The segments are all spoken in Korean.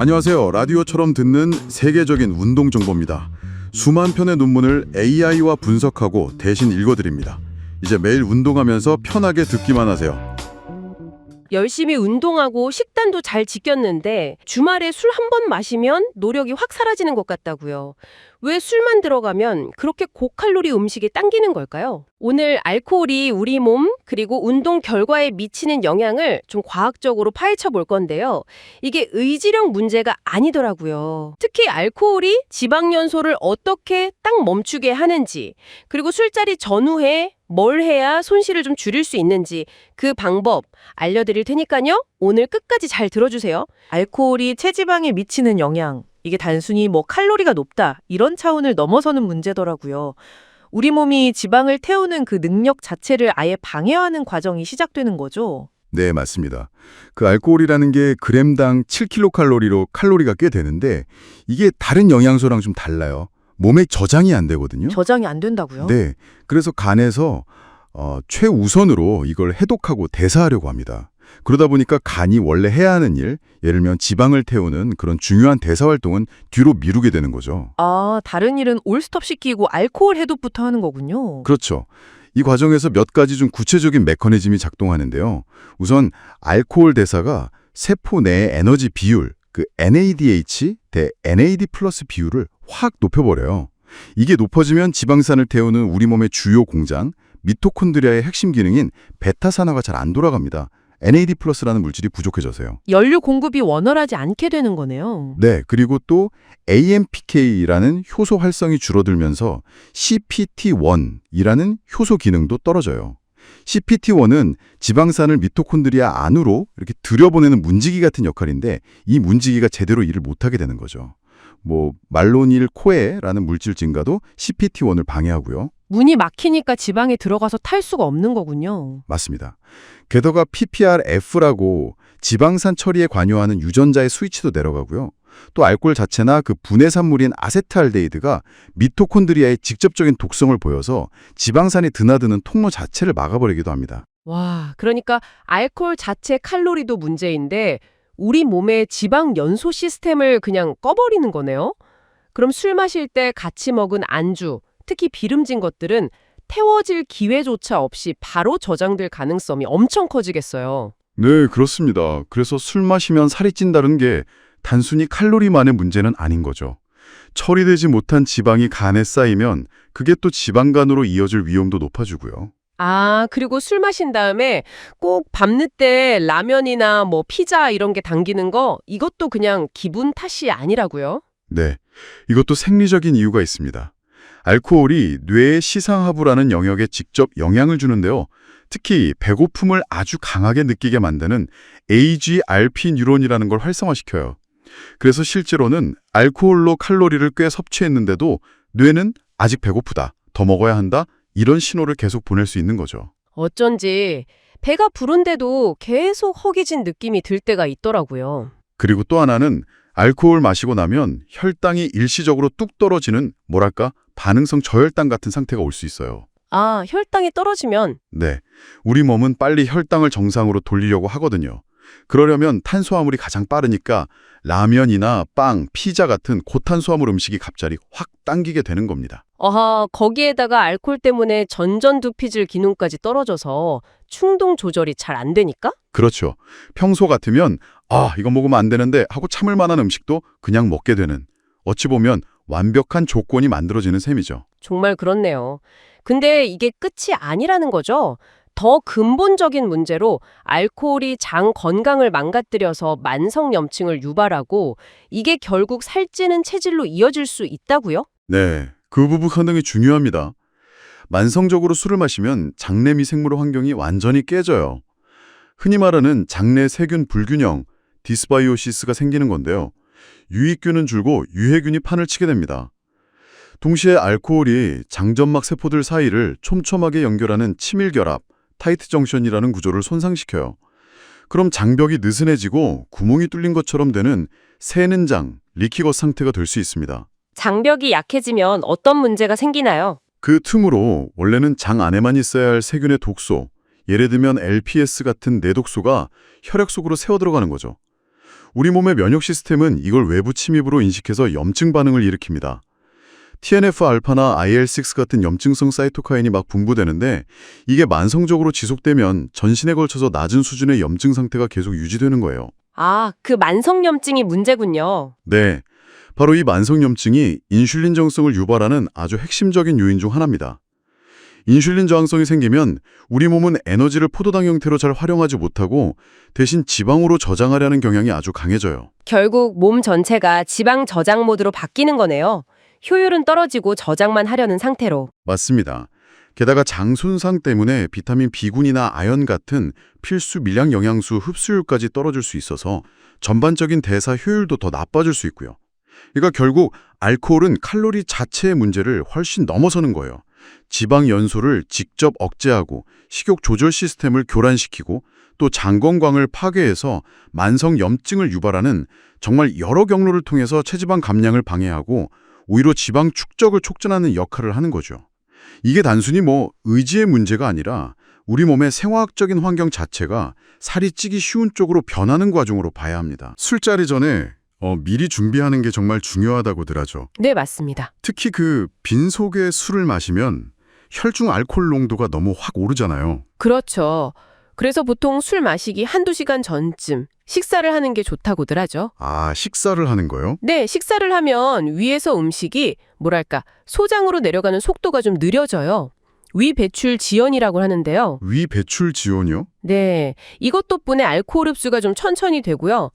안녕하세요. 라디오처럼 듣는 세계적인 운동 정보입니다. 수만 편의 논문을 AI와 분석하고 대신 읽어드립니다. 이제 매일 운동하면서 편하게 듣기만 하세요. 열심히 운동하고 식단도 잘 지켰는데 주말에 술 한 번 마시면 노력이 확 사라지는 것 같다고요. 왜 술만 들어가면 그렇게 고칼로리 음식이 당기는 걸까요? 오늘 알코올이 우리 몸 그리고 운동 결과에 미치는 영향을 좀 과학적으로 파헤쳐 볼 건데요. 이게 의지력 문제가 아니더라고요. 특히 알코올이 지방 연소를 어떻게 딱 멈추게 하는지, 그리고 술자리 전후에 뭘 해야 손실을 좀 줄일 수 있는지 그 방법 알려드릴 테니까요. 오늘 끝까지 잘 들어주세요. 알코올이 체지방에 미치는 영향, 이게 단순히 칼로리가 높다 이런 차원을 넘어서는 문제더라고요. 우리 몸이 지방을 태우는 그 능력 자체를 아예 방해하는 과정이 시작되는 거죠. 네, 맞습니다. 그 알코올이라는 게 그램당 7kcal로 칼로리가 꽤 되는데 이게 다른 영양소랑 좀 달라요. 몸에 저장이 안 되거든요. 저장이 안 된다고요? 네, 그래서 간에서 최우선으로 이걸 해독하고 대사하려고 합니다. 그러다 보니까 간이 원래 해야 하는 일, 예를 들면 지방을 태우는 그런 중요한 대사 활동은 뒤로 미루게 되는 거죠. 아, 다른 일은 올스톱 시키고 알코올 해독부터 하는 거군요. 그렇죠. 이 과정에서 몇 가지 좀 구체적인 메커니즘이 작동하는데요. 우선 알코올 대사가 세포 내의 에너지 비율, 그 NADH 대 NAD 플러스 비율을 확 높여버려요. 이게 높아지면 지방산을 태우는 우리 몸의 주요 공장, 미토콘드리아의 핵심 기능인 베타산화가 잘 안 돌아갑니다. NAD 플러스라는 물질이 부족해져서요. 연료 공급이 원활하지 않게 되는 거네요. 네, 그리고 또 AMPK라는 효소 활성이 줄어들면서 CPT1이라는 효소 기능도 떨어져요. CPT1은 지방산을 미토콘드리아 안으로 이렇게 들여보내는 문지기 같은 역할인데 이 문지기가 제대로 일을 못하게 되는 거죠. 말로닐 코에라는 물질 증가도 CPT1을 방해하고요. 문이 막히니까 지방에 들어가서 탈 수가 없는 거군요. 맞습니다. 게다가 PPRF라고 지방산 처리에 관여하는 유전자의 스위치도 내려가고요. 또 알코올 자체나 그 분해산물인 아세트알데히드가 미토콘드리아에 직접적인 독성을 보여서 지방산이 드나드는 통로 자체를 막아버리기도 합니다. 와, 그러니까 알코올 자체 칼로리도 문제인데 우리 몸의 지방 연소 시스템을 그냥 꺼버리는 거네요. 그럼 술 마실 때 같이 먹은 안주, 특히 기름진 것들은 태워질 기회조차 없이 바로 저장될 가능성이 엄청 커지겠어요. 네, 그렇습니다. 그래서 술 마시면 살이 찐다는 게 단순히 칼로리만의 문제는 아닌 거죠. 처리되지 못한 지방이 간에 쌓이면 그게 또 지방간으로 이어질 위험도 높아지고요. 아, 그리고 술 마신 다음에 꼭 밤늦게 라면이나 피자 이런 게 당기는 거 이것도 그냥 기분 탓이 아니라고요? 네, 이것도 생리적인 이유가 있습니다. 알코올이 뇌의 시상하부라는 영역에 직접 영향을 주는데요. 특히 배고픔을 아주 강하게 느끼게 만드는 AGRP 뉴런이라는 걸 활성화시켜요. 그래서 실제로는 알코올로 칼로리를 꽤 섭취했는데도 뇌는 아직 배고프다, 더 먹어야 한다, 이런 신호를 계속 보낼 수 있는 거죠. 어쩐지 배가 부른데도 계속 허기진 느낌이 들 때가 있더라고요. 그리고 또 하나는 알코올 마시고 나면 혈당이 일시적으로 뚝 떨어지는 반응성 저혈당 같은 상태가 올 수 있어요. 아, 혈당이 떨어지면 네, 우리 몸은 빨리 혈당을 정상으로 돌리려고 하거든요. 그러려면 탄수화물이 가장 빠르니까 라면이나 빵, 피자 같은 고탄수화물 음식이 갑자기 확 당기게 되는 겁니다. 거기에다가 알코올 때문에 전전두피질 기능까지 떨어져서 충동 조절이 잘 안 되니까? 그렇죠. 평소 같으면 이거 먹으면 안 되는데 하고 참을 만한 음식도 그냥 먹게 되는, 어찌 보면 완벽한 조건이 만들어지는 셈이죠. 정말 그렇네요. 근데 이게 끝이 아니라는 거죠? 더 근본적인 문제로 알코올이 장 건강을 망가뜨려서 만성염증을 유발하고 이게 결국 살찌는 체질로 이어질 수 있다고요? 네, 그 부분 상당히 중요합니다. 만성적으로 술을 마시면 장내 미생물 환경이 완전히 깨져요. 흔히 말하는 장내 세균 불균형, 디스바이오시스가 생기는 건데요. 유익균은 줄고 유해균이 판을 치게 됩니다. 동시에 알코올이 장점막 세포들 사이를 촘촘하게 연결하는 치밀결합, 타이트 정션이라는 구조를 손상시켜요. 그럼 장벽이 느슨해지고 구멍이 뚫린 것처럼 되는 새는 장, 리키거 상태가 될 수 있습니다. 장벽이 약해지면 어떤 문제가 생기나요? 그 틈으로 원래는 장 안에만 있어야 할 세균의 독소, 예를 들면 LPS 같은 내독소가 혈액 속으로 새어들어가는 거죠. 우리 몸의 면역 시스템은 이걸 외부 침입으로 인식해서 염증 반응을 일으킵니다. TNF-알파나 IL-6 같은 염증성 사이토카인이 막 분비되는데 이게 만성적으로 지속되면 전신에 걸쳐서 낮은 수준의 염증 상태가 계속 유지되는 거예요. 아, 그 만성염증이 문제군요. 네, 바로 이 만성염증이 인슐린 저항성을 유발하는 아주 핵심적인 요인 중 하나입니다. 인슐린 저항성이 생기면 우리 몸은 에너지를 포도당 형태로 잘 활용하지 못하고 대신 지방으로 저장하려는 경향이 아주 강해져요. 결국 몸 전체가 지방 저장 모드로 바뀌는 거네요. 효율은 떨어지고 저장만 하려는 상태로. 맞습니다. 게다가 장 손상 때문에 비타민 B군이나 아연 같은 필수 밀양 영양소 흡수율까지 떨어질 수 있어서 전반적인 대사 효율도 더 나빠질 수 있고요. 그러니까 결국 알코올은 칼로리 자체의 문제를 훨씬 넘어서는 거예요. 지방 연소를 직접 억제하고 식욕 조절 시스템을 교란시키고 또 장 건강을 파괴해서 만성 염증을 유발하는 정말 여러 경로를 통해서 체지방 감량을 방해하고 오히려 지방 축적을 촉진하는 역할을 하는 거죠. 이게 단순히 의지의 문제가 아니라 우리 몸의 생화학적인 환경 자체가 살이 찌기 쉬운 쪽으로 변하는 과정으로 봐야 합니다. 술자리 전에 미리 준비하는 게 정말 중요하다고들 하죠. 네, 맞습니다. 특히 그 빈속에 술을 마시면 혈중 알코올 농도가 너무 확 오르잖아요. 그렇죠. 그래서 보통 술 마시기 한두 시간 전쯤 식사를 하는 게 좋다고들 하죠. 아, 식사를 하는 거요? 네, 식사를 하면 위에서 음식이 소장으로 내려가는 속도가 좀 느려져요. 위 배출 지연이라고 하는데요. 위 배출 지연이요? 네, 이것 덕분에 알코올 흡수가 좀 천천히 되고요.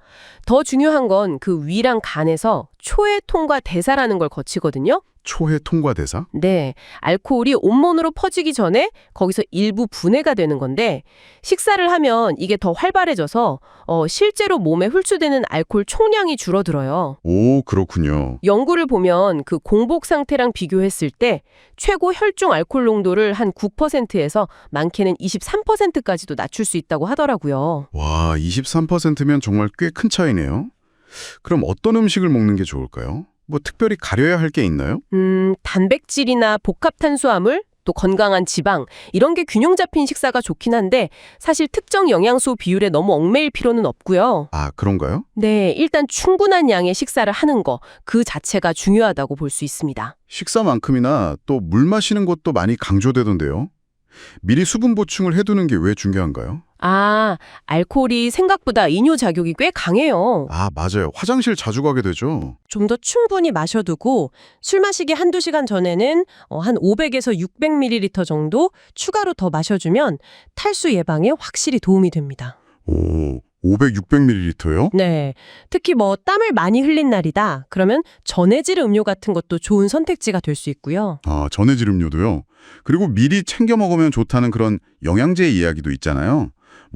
더 중요한 건 그 위랑 간에서 초회 통과 대사라는 걸 거치거든요. 초회 통과 대사? 네, 알코올이 온몸으로 퍼지기 전에 거기서 일부 분해가 되는 건데 식사를 하면 이게 더 활발해져서 실제로 몸에 흡수되는 알코올 총량이 줄어들어요. 오, 그렇군요. 연구를 보면 그 공복 상태랑 비교했을 때 최고 혈중 알코올 농도를 한 9%에서 많게는 23%까지도 낮출 수 있다고 하더라고요. 와, 23%면 정말 꽤 큰 차이네요. 그럼 어떤 음식을 먹는 게 좋을까요? 특별히 가려야 할 게 있나요? 단백질이나 복합 탄수화물, 또 건강한 지방, 이런 게 균형 잡힌 식사가 좋긴 한데 사실 특정 영양소 비율에 너무 얽매일 필요는 없고요. 아, 그런가요? 네, 일단 충분한 양의 식사를 하는 거, 그 자체가 중요하다고 볼 수 있습니다. 식사만큼이나 또 물 마시는 것도 많이 강조되던데요. 미리 수분 보충을 해두는 게 왜 중요한가요? 아, 알코올이 생각보다 이뇨작용이 꽤 강해요. 아, 맞아요. 화장실 자주 가게 되죠. 좀 더 충분히 마셔두고 술 마시기 한두 시간 전에는 한 500에서 600ml 정도 추가로 더 마셔주면 탈수 예방에 확실히 도움이 됩니다. 오, 500, 600ml요? 네, 특히 땀을 많이 흘린 날이다. 그러면 전해질 음료 같은 것도 좋은 선택지가 될 수 있고요. 아, 전해질 음료도요. 그리고 미리 챙겨 먹으면 좋다는 그런 영양제 이야기도 있잖아요.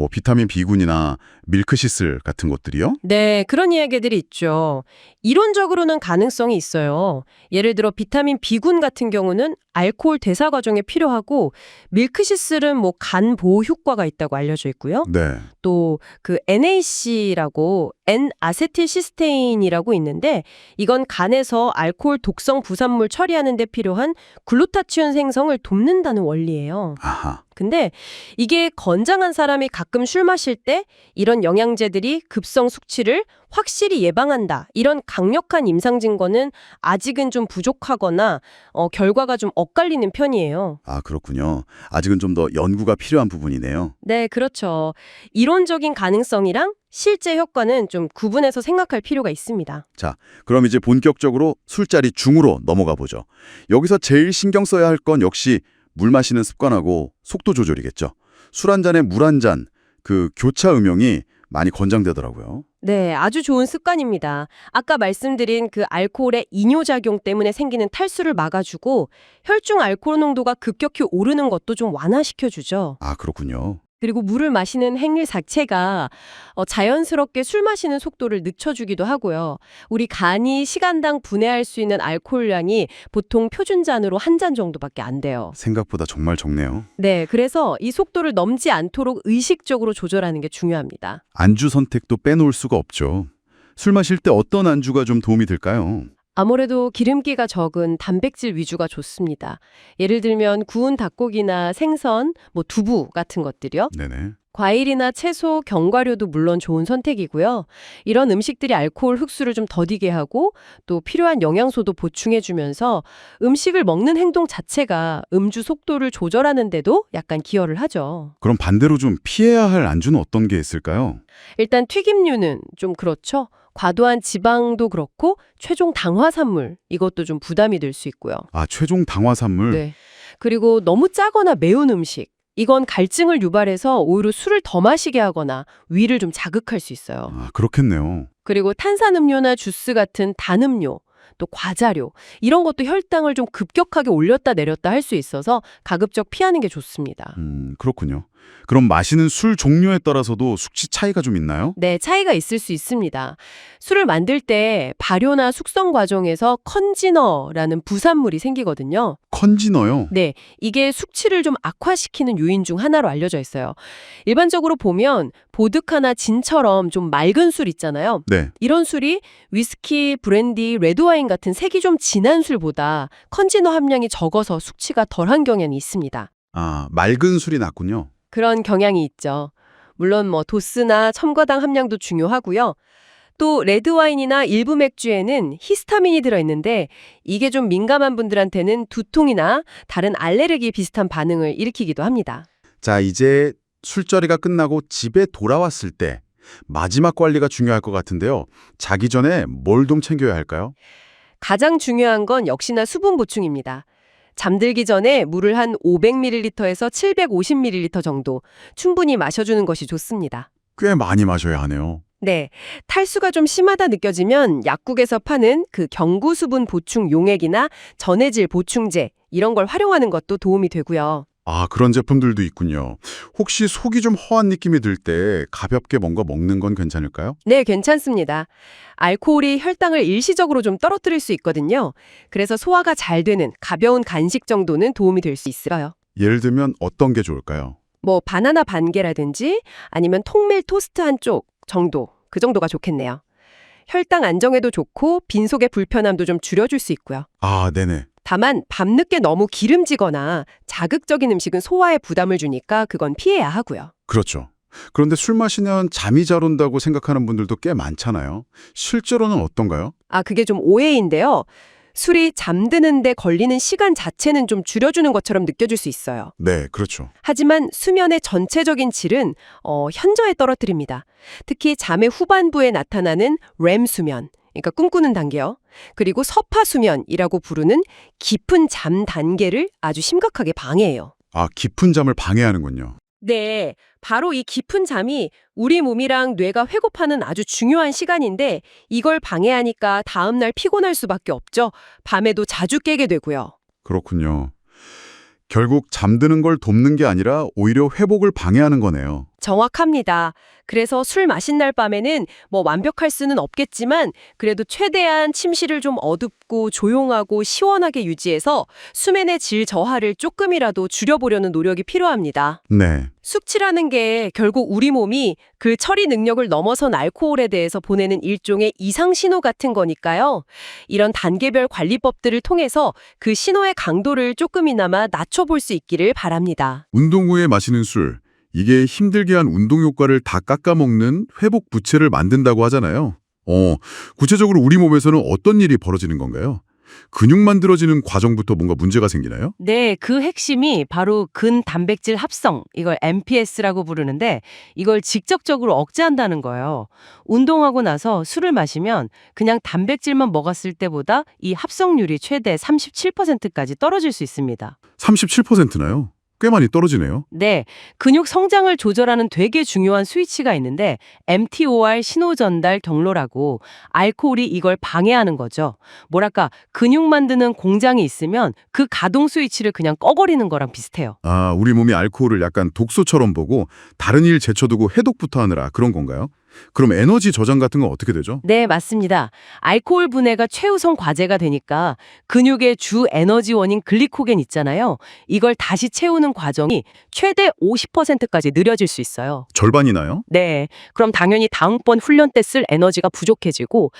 비타민 B군이나 밀크시슬 같은 것들이요? 네, 그런 이야기들이 있죠. 이론적으로는 가능성이 있어요. 예를 들어 비타민 B군 같은 경우는 알코올 대사 과정에 필요하고 밀크시슬은 간 보호 효과가 있다고 알려져 있고요. 네. 또 그 NAC라고 N-아세틸시스테인이라고 있는데 이건 간에서 알코올 독성 부산물 처리하는 데 필요한 글루타치온 생성을 돕는다는 원리예요. 아하. 근데 이게 건장한 사람이 가끔 술 마실 때 이런 영양제들이 급성 숙취를 확실히 예방한다. 이런 강력한 임상 증거는 아직은 좀 부족하거나 결과가 좀 엇갈리는 편이에요. 아, 그렇군요. 아직은 좀 더 연구가 필요한 부분이네요. 네, 그렇죠. 이론적인 가능성이랑 실제 효과는 좀 구분해서 생각할 필요가 있습니다. 자, 그럼 이제 본격적으로 술자리 중으로 넘어가 보죠. 여기서 제일 신경 써야 할 건 역시 물 마시는 습관하고 속도 조절이겠죠. 술 한 잔에 물 한 잔, 그 교차 음용이 많이 권장되더라고요. 네, 아주 좋은 습관입니다. 아까 말씀드린 그 알코올의 이뇨작용 때문에 생기는 탈수를 막아주고 혈중 알코올 농도가 급격히 오르는 것도 좀 완화시켜주죠. 아, 그렇군요. 그리고 물을 마시는 행위 자체가 자연스럽게 술 마시는 속도를 늦춰주기도 하고요. 우리 간이 시간당 분해할 수 있는 알코올량이 보통 표준잔으로 한 잔 정도밖에 안 돼요. 생각보다 정말 적네요. 네, 그래서 이 속도를 넘지 않도록 의식적으로 조절하는 게 중요합니다. 안주 선택도 빼놓을 수가 없죠. 술 마실 때 어떤 안주가 좀 도움이 될까요? 아무래도 기름기가 적은 단백질 위주가 좋습니다. 예를 들면 구운 닭고기나 생선, 두부 같은 것들이요. 네네. 과일이나 채소, 견과류도 물론 좋은 선택이고요. 이런 음식들이 알코올 흡수를 좀 더디게 하고 또 필요한 영양소도 보충해주면서 음식을 먹는 행동 자체가 음주 속도를 조절하는 데도 약간 기여를 하죠. 그럼 반대로 좀 피해야 할 안주는 어떤 게 있을까요? 일단 튀김류는 좀 그렇죠. 과도한 지방도 그렇고 최종 당화산물 이것도 좀 부담이 될 수 있고요. 아, 최종 당화산물. 네. 그리고 너무 짜거나 매운 음식. 이건 갈증을 유발해서 오히려 술을 더 마시게 하거나 위를 좀 자극할 수 있어요. 아, 그렇겠네요. 그리고 탄산음료나 주스 같은 단음료, 또 과자료 이런 것도 혈당을 좀 급격하게 올렸다 내렸다 할 수 있어서 가급적 피하는 게 좋습니다. 그렇군요. 그럼 마시는 술 종류에 따라서도 숙취 차이가 좀 있나요? 네, 차이가 있을 수 있습니다. 술을 만들 때 발효나 숙성 과정에서 컨지너라는 부산물이 생기거든요. 컨지너요? 네, 이게 숙취를 좀 악화시키는 요인 중 하나로 알려져 있어요. 일반적으로 보면 보드카나 진처럼 좀 맑은 술 있잖아요. 네. 이런 술이 위스키, 브랜디, 레드와인 같은 색이 좀 진한 술보다 컨지너 함량이 적어서 숙취가 덜한 경향이 있습니다. 아, 맑은 술이 낫군요. 그런 경향이 있죠. 물론 뭐 도스나 첨가당 함량도 중요하고요. 또 레드와인이나 일부 맥주에는 히스타민이 들어있는데 이게 좀 민감한 분들한테는 두통이나 다른 알레르기 비슷한 반응을 일으키기도 합니다. 자, 이제 술자리가 끝나고 집에 돌아왔을 때 마지막 관리가 중요할 것 같은데요. 자기 전에 뭘 좀 챙겨야 할까요? 가장 중요한 건 역시나 수분 보충입니다. 잠들기 전에 물을 한 500ml에서 750ml 정도 충분히 마셔주는 것이 좋습니다. 꽤 많이 마셔야 하네요. 네, 탈수가 좀 심하다 느껴지면 약국에서 파는 그 경구수분 보충 용액이나 전해질 보충제 이런 걸 활용하는 것도 도움이 되고요. 아, 그런 제품들도 있군요. 혹시 속이 좀 허한 느낌이 들 때 가볍게 뭔가 먹는 건 괜찮을까요? 네, 괜찮습니다. 알코올이 혈당을 일시적으로 좀 떨어뜨릴 수 있거든요. 그래서 소화가 잘 되는 가벼운 간식 정도는 도움이 될 수 있어요. 예를 들면 어떤 게 좋을까요? 뭐 바나나 반 개라든지 아니면 통밀 토스트 한 쪽 정도, 그 정도가 좋겠네요. 혈당 안정에도 좋고 빈속의 불편함도 좀 줄여줄 수 있고요. 아, 네네. 다만 밤늦게 너무 기름지거나 자극적인 음식은 소화에 부담을 주니까 그건 피해야 하고요. 그렇죠. 그런데 술 마시면 잠이 잘 온다고 생각하는 분들도 꽤 많잖아요. 실제로는 어떤가요? 아, 그게 좀 오해인데요. 술이 잠드는데 걸리는 시간 자체는 좀 줄여주는 것처럼 느껴질 수 있어요. 네, 그렇죠. 하지만 수면의 전체적인 질은 현저히 떨어뜨립니다. 특히 잠의 후반부에 나타나는 REM 수면, 그러니까 꿈꾸는 단계요. 그리고 서파 수면이라고 부르는 깊은 잠 단계를 아주 심각하게 방해해요. 아, 깊은 잠을 방해하는군요. 네, 바로 이 깊은 잠이 우리 몸이랑 뇌가 회복하는 아주 중요한 시간인데 이걸 방해하니까 다음날 피곤할 수밖에 없죠. 밤에도 자주 깨게 되고요. 그렇군요. 결국 잠드는 걸 돕는 게 아니라 오히려 회복을 방해하는 거네요. 정확합니다. 그래서 술 마신 날 밤에는 뭐 완벽할 수는 없겠지만 그래도 최대한 침실을 좀 어둡고 조용하고 시원하게 유지해서 수면의 질 저하를 조금이라도 줄여보려는 노력이 필요합니다. 네. 숙취라는 게 결국 우리 몸이 그 처리 능력을 넘어선 알코올에 대해서 보내는 일종의 이상 신호 같은 거니까요. 이런 단계별 관리법들을 통해서 그 신호의 강도를 조금이나마 낮춰볼 수 있기를 바랍니다. 운동 후에 마시는 술, 이게 힘들게 한 운동 효과를 다 깎아먹는 회복 부채를 만든다고 하잖아요. 구체적으로 우리 몸에서는 어떤 일이 벌어지는 건가요? 근육 만들어지는 과정부터 뭔가 문제가 생기나요? 네, 그 핵심이 바로 근단백질 합성, 이걸 MPS라고 부르는데 이걸 직접적으로 억제한다는 거예요. 운동하고 나서 술을 마시면 그냥 단백질만 먹었을 때보다 이 합성률이 최대 37%까지 떨어질 수 있습니다. 37%나요? 꽤 많이 떨어지네요. 네, 근육 성장을 조절하는 되게 중요한 스위치가 있는데 mTOR 신호 전달 경로라고 알코올이 이걸 방해하는 거죠. 뭐랄까, 근육 만드는 공장이 있으면 그 가동 스위치를 그냥 꺼버리는 거랑 비슷해요. 아, 우리 몸이 알코올을 약간 독소처럼 보고 다른 일 제쳐두고 해독부터 하느라 그런 건가요? 그럼 에너지 저장 같은 건 어떻게 되죠? 네, 맞습니다. 알코올 분해가 최우선 과제가 되니까 근육의 주 에너지원인 글리코겐 있잖아요. 이걸 다시 채우는 과정이 최대 50%까지 느려질 수 있어요. 절반이나요? 네, 그럼 당연히 다음번 훈련 때 쓸 에너지가 부족해지고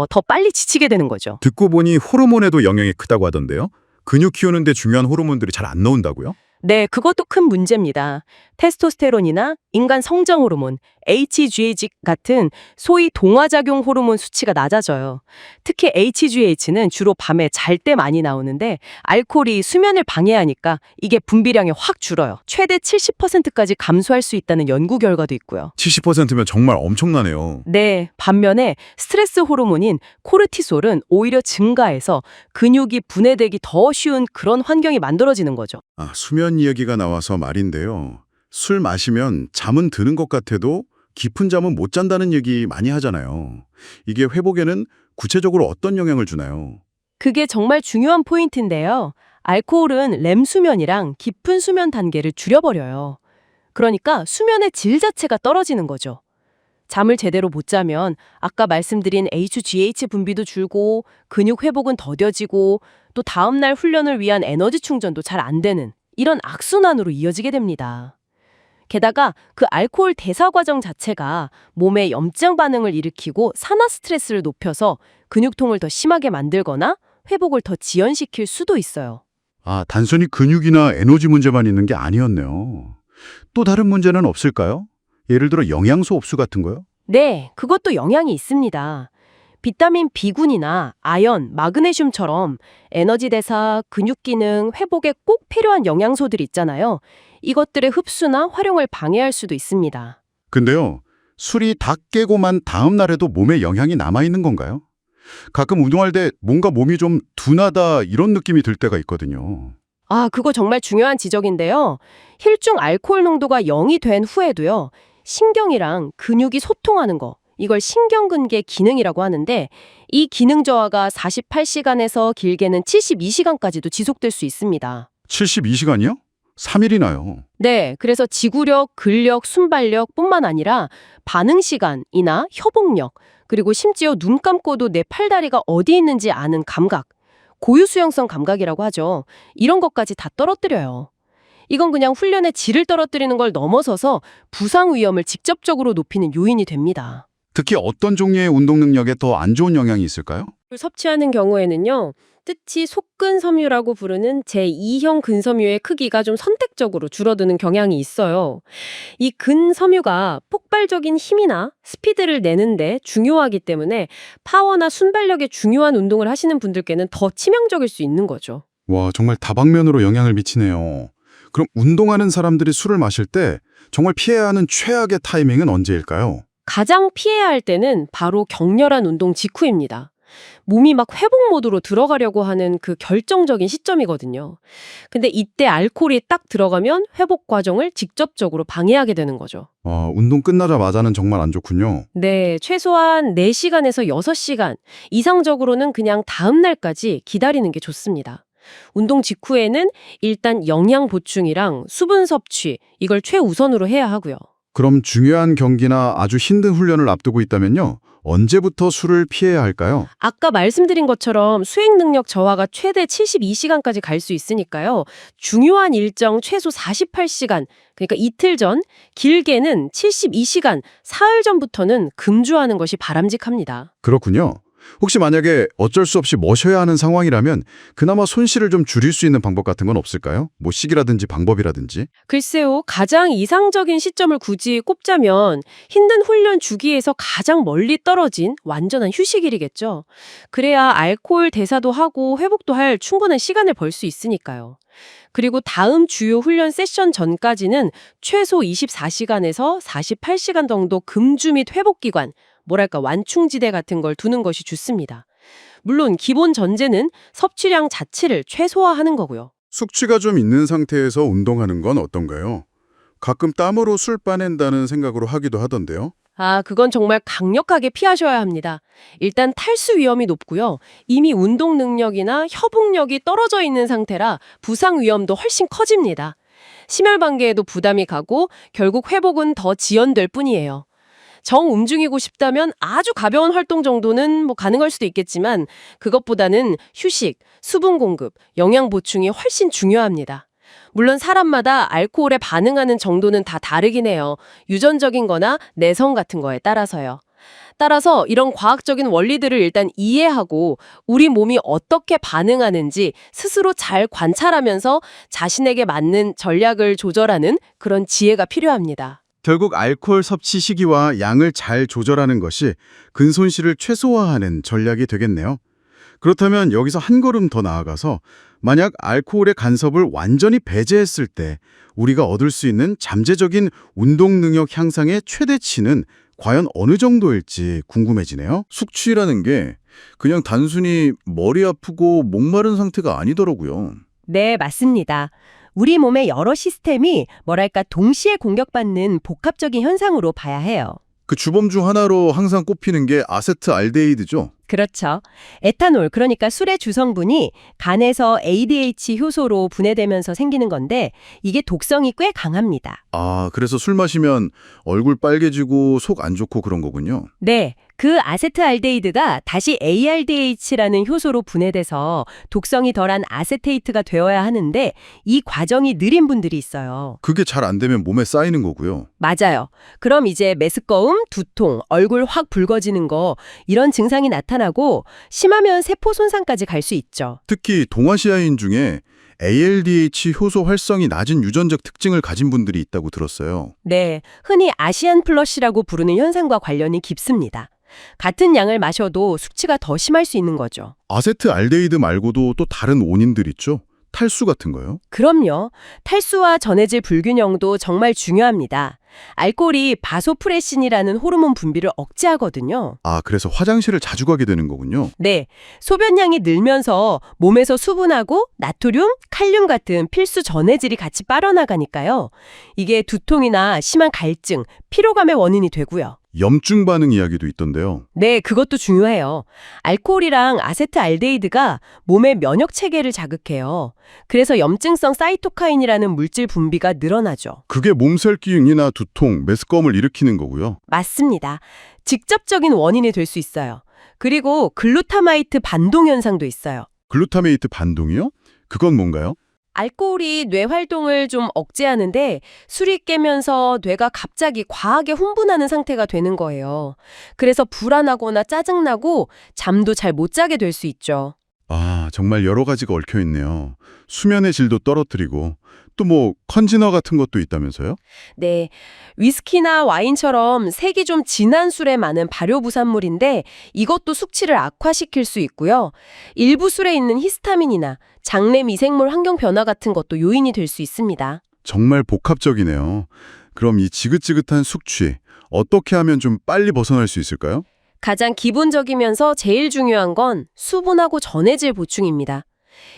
더 빨리 지치게 되는 거죠. 듣고 보니 호르몬에도 영향이 크다고 하던데요. 근육 키우는데 중요한 호르몬들이 잘 안 나온다고요? 네, 그것도 큰 문제입니다. 테스토스테론이나 인간 성장 호르몬, HGH 같은 소위 동화작용 호르몬 수치가 낮아져요. 특히 HGH는 주로 밤에 잘 때 많이 나오는데 알코올이 수면을 방해하니까 이게 분비량이 확 줄어요. 최대 70%까지 감소할 수 있다는 연구 결과도 있고요. 70%면 정말 엄청나네요. 네, 반면에 스트레스 호르몬인 코르티솔은 오히려 증가해서 근육이 분해되기 더 쉬운 그런 환경이 만들어지는 거죠. 수면 이야기가 나와서 말인데요. 술 마시면 잠은 드는 것 같아도 깊은 잠은 못 잔다는 얘기 많이 하잖아요. 이게 회복에는 구체적으로 어떤 영향을 주나요? 그게 정말 중요한 포인트인데요. 알코올은 렘 수면이랑 깊은 수면 단계를 줄여버려요. 그러니까 수면의 질 자체가 떨어지는 거죠. 잠을 제대로 못 자면 아까 말씀드린 HGH 분비도 줄고 근육 회복은 더뎌지고 또 다음날 훈련을 위한 에너지 충전도 잘 안 되는 이런 악순환으로 이어지게 됩니다. 게다가 그 알코올 대사 과정 자체가 몸에 염증 반응을 일으키고 산화 스트레스를 높여서 근육통을 더 심하게 만들거나 회복을 더 지연시킬 수도 있어요. 단순히 근육이나 에너지 문제만 있는 게 아니었네요. 또 다른 문제는 없을까요? 예를 들어 영양소 흡수 같은 거요? 네, 그것도 영향이 있습니다. 비타민 B군이나 아연, 마그네슘처럼 에너지 대사, 근육 기능, 회복에 꼭 필요한 영양소들 있잖아요. 이것들의 흡수나 활용을 방해할 수도 있습니다. 근데요, 술이 다 깨고만 다음 날에도 몸에 영향이 남아있는 건가요? 가끔 운동할 때 뭔가 몸이 좀 둔하다 이런 느낌이 들 때가 있거든요. 그거 정말 중요한 지적인데요. 혈중 알코올 농도가 0이 된 후에도요. 신경이랑 근육이 소통하는 거, 이걸 신경근개 기능이라고 하는데 이 기능 저하가 48시간에서 길게는 72시간까지도 지속될 수 있습니다. 72시간이요? 3일이나요. 네, 그래서 지구력, 근력, 순발력뿐만 아니라 반응 시간이나 협응력, 그리고 심지어 눈 감고도 내 팔다리가 어디 있는지 아는 감각, 고유수용성 감각이라고 하죠. 이런 것까지 다 떨어뜨려요. 이건 그냥 훈련의 질을 떨어뜨리는 걸 넘어서서 부상 위험을 직접적으로 높이는 요인이 됩니다. 특히 어떤 종류의 운동 능력에 더 안 좋은 영향이 있을까요? 섭취하는 경우에는요. 뜻이 속근섬유라고 부르는 제2형 근섬유의 크기가 좀 선택적으로 줄어드는 경향이 있어요. 이 근섬유가 폭발적인 힘이나 스피드를 내는데 중요하기 때문에 파워나 순발력에 중요한 운동을 하시는 분들께는 더 치명적일 수 있는 거죠. 와, 정말 다방면으로 영향을 미치네요. 그럼 운동하는 사람들이 술을 마실 때 정말 피해야 하는 최악의 타이밍은 언제일까요? 가장 피해야 할 때는 바로 격렬한 운동 직후입니다. 몸이 막 회복 모드로 들어가려고 하는 그 결정적인 시점이거든요. 근데 이때 알코올이 딱 들어가면 회복 과정을 직접적으로 방해하게 되는 거죠. 운동 끝나자마자는 정말 안 좋군요. 네, 최소한 4시간에서 6시간, 이상적으로는 그냥 다음 날까지 기다리는 게 좋습니다. 운동 직후에는 일단 영양 보충이랑 수분 섭취, 이걸 최우선으로 해야 하고요. 그럼 중요한 경기나 아주 힘든 훈련을 앞두고 있다면요. 언제부터 술을 피해야 할까요? 아까 말씀드린 것처럼 수행 능력 저하가 최대 72시간까지 갈 수 있으니까요. 중요한 일정 최소 48시간, 그러니까 이틀 전, 길게는 72시간, 사흘 전부터는 금주하는 것이 바람직합니다. 그렇군요. 혹시 만약에 어쩔 수 없이 마셔야 하는 상황이라면 그나마 손실을 좀 줄일 수 있는 방법 같은 건 없을까요? 뭐 시기라든지 방법이라든지. 글쎄요, 가장 이상적인 시점을 굳이 꼽자면 힘든 훈련 주기에서 가장 멀리 떨어진 완전한 휴식일이겠죠. 그래야 알코올 대사도 하고 회복도 할 충분한 시간을 벌 수 있으니까요. 그리고 다음 주요 훈련 세션 전까지는 최소 24시간에서 48시간 정도 금주 및 회복 기간, 뭐랄까 완충지대 같은 걸 두는 것이 좋습니다. 물론 기본 전제는 섭취량 자체를 최소화하는 거고요. 숙취가 좀 있는 상태에서 운동하는 건 어떤가요? 가끔 땀으로 술 빠낸다는 생각으로 하기도 하던데요. 그건 정말 강력하게 피하셔야 합니다. 일단 탈수 위험이 높고요. 이미 운동 능력이나 협응력이 떨어져 있는 상태라 부상 위험도 훨씬 커집니다. 심혈관계에도 부담이 가고 결국 회복은 더 지연될 뿐이에요. 정 움직이고 싶다면 아주 가벼운 활동 정도는 가능할 수도 있겠지만 그것보다는 휴식, 수분 공급, 영양 보충이 훨씬 중요합니다. 물론 사람마다 알코올에 반응하는 정도는 다 다르긴 해요. 유전적인 거나 내성 같은 거에 따라서요. 따라서 이런 과학적인 원리들을 일단 이해하고 우리 몸이 어떻게 반응하는지 스스로 잘 관찰하면서 자신에게 맞는 전략을 조절하는 그런 지혜가 필요합니다. 결국 알코올 섭취 시기와 양을 잘 조절하는 것이 근손실을 최소화하는 전략이 되겠네요. 그렇다면 여기서 한 걸음 더 나아가서 만약 알코올의 간섭을 완전히 배제했을 때 우리가 얻을 수 있는 잠재적인 운동 능력 향상의 최대치는 과연 어느 정도일지 궁금해지네요. 숙취라는 게 그냥 단순히 머리 아프고 목마른 상태가 아니더라고요. 네, 맞습니다. 우리 몸의 여러 시스템이 뭐랄까 동시에 공격받는 복합적인 현상으로 봐야 해요. 그 주범 중 하나로 항상 꼽히는 게 아세트알데히드죠. 그렇죠. 에탄올, 그러니까 술의 주성분이 간에서 ADH 효소로 분해되면서 생기는 건데 이게 독성이 꽤 강합니다. 아, 그래서 술 마시면 얼굴 빨개지고 속 안 좋고 그런 거군요. 네, 그 아세트알데히드가 다시 ARDH라는 효소로 분해돼서 독성이 덜한 아세테이트가 되어야 하는데 이 과정이 느린 분들이 있어요. 그게 잘 안 되면 몸에 쌓이는 거고요. 맞아요. 그럼 이제 메스꺼움, 두통, 얼굴 확 붉어지는 거 이런 증상이 나타나고 심하면 세포 손상까지 갈 수 있죠. 특히 동아시아인 중에 ALDH 효소 활성이 낮은 유전적 특징을 가진 분들이 있다고 들었어요. 네, 흔히 아시안 플러시라고 부르는 현상과 관련이 깊습니다. 같은 양을 마셔도 숙취가 더 심할 수 있는 거죠. 아세트알데히드 말고도 또 다른 원인들 있죠? 탈수 같은 거요? 그럼요. 탈수와 전해질 불균형도 정말 중요합니다. 알코올이 바소프레신이라는 호르몬 분비를 억제하거든요. 아, 그래서 화장실을 자주 가게 되는 거군요. 네, 소변량이 늘면서 몸에서 수분하고 나트륨, 칼륨 같은 필수 전해질이 같이 빠져나가니까요. 이게 두통이나 심한 갈증, 피로감의 원인이 되고요. 염증 반응 이야기도 있던데요. 네, 그것도 중요해요. 알코올이랑 아세트알데히드가 몸의 면역 체계를 자극해요. 그래서 염증성 사이토카인이라는 물질 분비가 늘어나죠. 그게 몸살 기운이나 두통, 메스꺼움을 일으키는 거고요. 맞습니다. 직접적인 원인이 될 수 있어요. 그리고 글루타마이트 반동 현상도 있어요. 글루타메이트 반동이요? 그건 뭔가요? 알코올이 뇌 활동을 좀 억제하는데 술이 깨면서 뇌가 갑자기 과하게 흥분하는 상태가 되는 거예요. 그래서 불안하거나 짜증나고 잠도 잘 못 자게 될 수 있죠. 아, 정말 여러 가지가 얽혀 있네요. 수면의 질도 떨어뜨리고 또 뭐 컨디너 같은 것도 있다면서요? 네, 위스키나 와인처럼 색이 좀 진한 술에 많은 발효부산물인데 이것도 숙취를 악화시킬 수 있고요. 일부 술에 있는 히스타민이나 장내 미생물 환경 변화 같은 것도 요인이 될 수 있습니다. 정말 복합적이네요. 그럼 이 지긋지긋한 숙취, 어떻게 하면 좀 빨리 벗어날 수 있을까요? 가장 기본적이면서 제일 중요한 건 수분하고 전해질 보충입니다.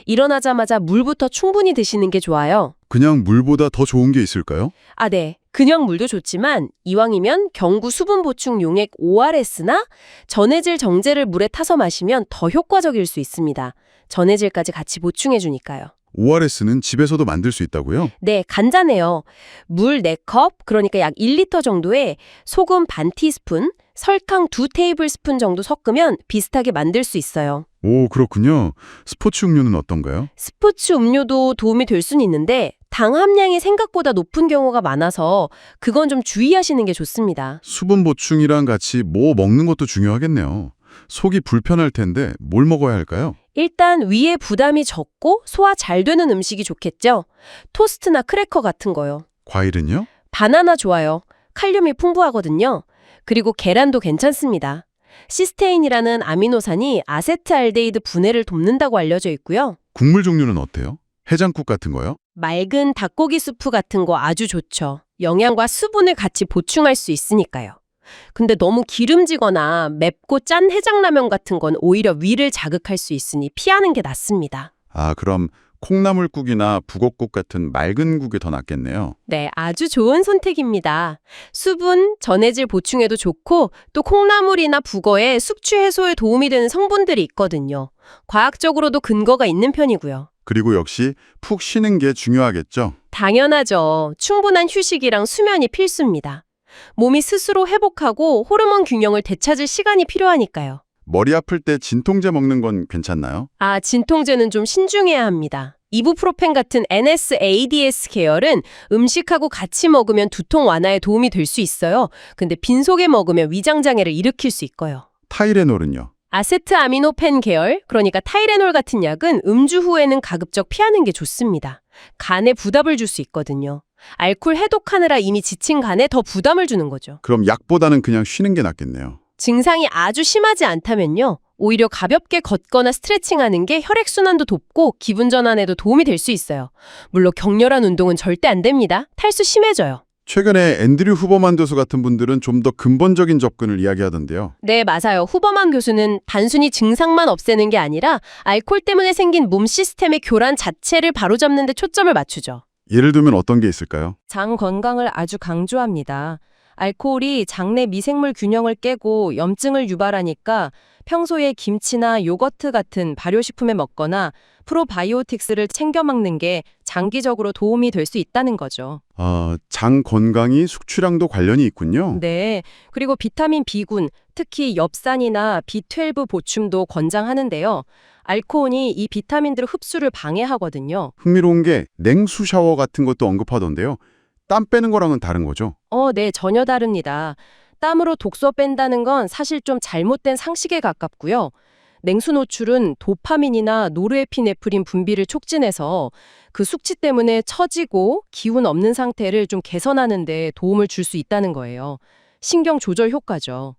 일어나자마자 물부터 충분히 드시는 게 좋아요. 그냥 물보다 더 좋은 게 있을까요? 아, 네. 그냥 물도 좋지만 이왕이면 경구 수분 보충 용액 ORS나 전해질 정제를 물에 타서 마시면 더 효과적일 수 있습니다. 전해질까지 같이 보충해 주니까요. ORS는 집에서도 만들 수 있다고요? 네, 간단해요. 물 4컵, 그러니까 약 1리터 정도에 소금 반 티스푼, 설탕 2테이블스푼 정도 섞으면 비슷하게 만들 수 있어요. 오, 그렇군요. 스포츠 음료는 어떤가요? 스포츠 음료도 도움이 될 수는 있는데 당 함량이 생각보다 높은 경우가 많아서 그건 좀 주의하시는 게 좋습니다. 수분 보충이랑 같이 뭐 먹는 것도 중요하겠네요. 속이 불편할 텐데 뭘 먹어야 할까요? 일단 위에 부담이 적고 소화 잘 되는 음식이 좋겠죠? 토스트나 크래커 같은 거요. 과일은요? 바나나 좋아요. 칼륨이 풍부하거든요. 그리고 계란도 괜찮습니다. 시스테인이라는 아미노산이 아세트알데히드 분해를 돕는다고 알려져 있고요. 국물 종류는 어때요? 해장국 같은 거요? 맑은 닭고기 수프 같은 거 아주 좋죠. 영양과 수분을 같이 보충할 수 있으니까요. 근데 너무 기름지거나 맵고 짠 해장라면 같은 건 오히려 위를 자극할 수 있으니 피하는 게 낫습니다. 아, 그럼 콩나물국이나 북엇국 같은 맑은 국이 더 낫겠네요. 네, 아주 좋은 선택입니다. 수분, 전해질 보충에도 좋고 또 콩나물이나 북어에 숙취 해소에 도움이 되는 성분들이 있거든요. 과학적으로도 근거가 있는 편이고요. 그리고 역시 푹 쉬는 게 중요하겠죠? 당연하죠. 충분한 휴식이랑 수면이 필수입니다. 몸이 스스로 회복하고 호르몬 균형을 되찾을 시간이 필요하니까요. 머리 아플 때 진통제 먹는 건 괜찮나요? 아, 진통제는 좀 신중해야 합니다. 이부프로펜 같은 NSAIDs 계열은 음식하고 같이 먹으면 두통 완화에 도움이 될 수 있어요. 근데 빈속에 먹으면 위장장애를 일으킬 수 있고요. 타이레놀은요? 아세트아미노펜 계열, 그러니까 타이레놀 같은 약은 음주 후에는 가급적 피하는 게 좋습니다. 간에 부담을 줄 수 있거든요. 알코올 해독하느라 이미 지친 간에 더 부담을 주는 거죠. 그럼 약보다는 그냥 쉬는 게 낫겠네요. 증상이 아주 심하지 않다면요. 오히려 가볍게 걷거나 스트레칭하는 게 혈액순환도 돕고 기분 전환에도 도움이 될 수 있어요. 물론 격렬한 운동은 절대 안 됩니다. 탈수 심해져요. 최근에 앤드류 후버만 교수 같은 분들은 좀 더 근본적인 접근을 이야기하던데요. 네, 맞아요. 후버만 교수는 단순히 증상만 없애는 게 아니라 알코올 때문에 생긴 몸 시스템의 교란 자체를 바로잡는 데 초점을 맞추죠. 예를 들면 어떤 게 있을까요? 장 건강을 아주 강조합니다. 알코올이 장내 미생물 균형을 깨고 염증을 유발하니까 평소에 김치나 요거트 같은 발효식품에 먹거나 프로바이오틱스를 챙겨 먹는 게 장기적으로 도움이 될 수 있다는 거죠. 장 건강이 숙취랑도 관련이 있군요. 네. 그리고 비타민 B군, 특히 엽산이나 B12 보충도 권장하는데요. 알코올이 이 비타민들 흡수를 방해하거든요. 흥미로운 게 냉수 샤워 같은 것도 언급하던데요. 땀 빼는 거랑은 다른 거죠? 네, 전혀 다릅니다. 땀으로 독소 뺀다는 건 사실 좀 잘못된 상식에 가깝고요. 냉수 노출은 도파민이나 노르에피네프린 분비를 촉진해서 그 숙취 때문에 처지고 기운 없는 상태를 좀 개선하는 데 도움을 줄 수 있다는 거예요. 신경 조절 효과죠.